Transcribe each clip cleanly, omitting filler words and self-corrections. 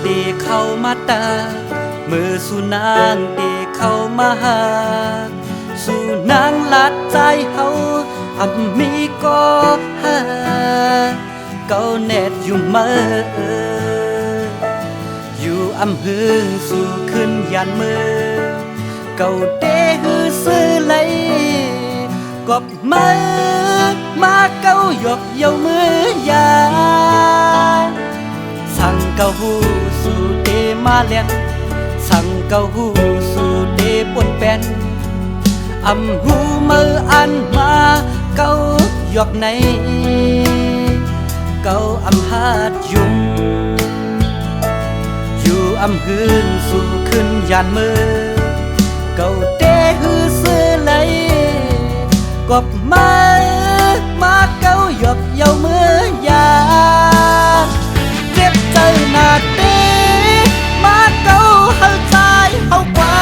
ดีเข้ามาตามือสู่นางดีเข้ามาหาสู่นางลัดใจเฮามีก็หาเก้าแนดอยู่เมื่ออยู่หือสู่ขึ้นยันมือเก่าเด้ฮือซื้อเลยกบมือมาเก้าหยกเยามือยาสั่งเก้าหูสู่เดมาเลียนสั่งเก้าหูสู่เดปนเป็นหูมืออันมาเก้าหยกในเก้าหาดยุ่งอยู่หืนสู่ขึ้นยันมือเก่าเด้ฮือซื้อเลยกบมาเก้าหยกเยามือยาเจ็บใจหนาเด้มาเก้าเฮาใจเฮากว่า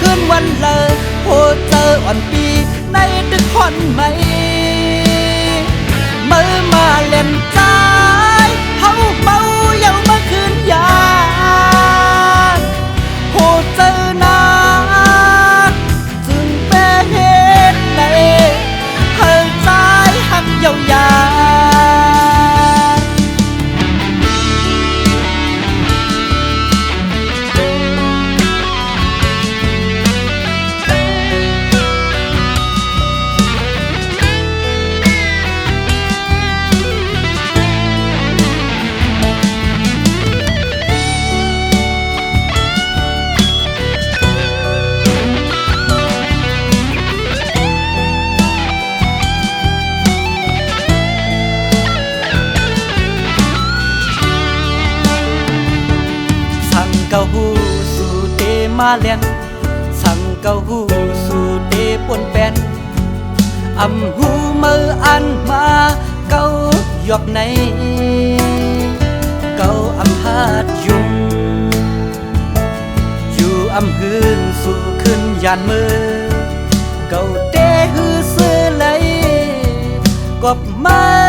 คืนวันเลยโหเจออ่อนปีในดึกควันไหมมือมาเล่นใจเฮาเมาเยามาคืนยาโหเจอหนาจึงเป็นเหตุในเฮาใจหักเยาวยาเก้าหูสู่เดมาเลียนสั่งเก้าหูสู่เดปนเป็นหูมืออันมาเก้าหยอกในเก้าหาดยุ่งอยู่หืนสู่ขึ้นยันมือเก้าเดฮือซื้อเลยกบมา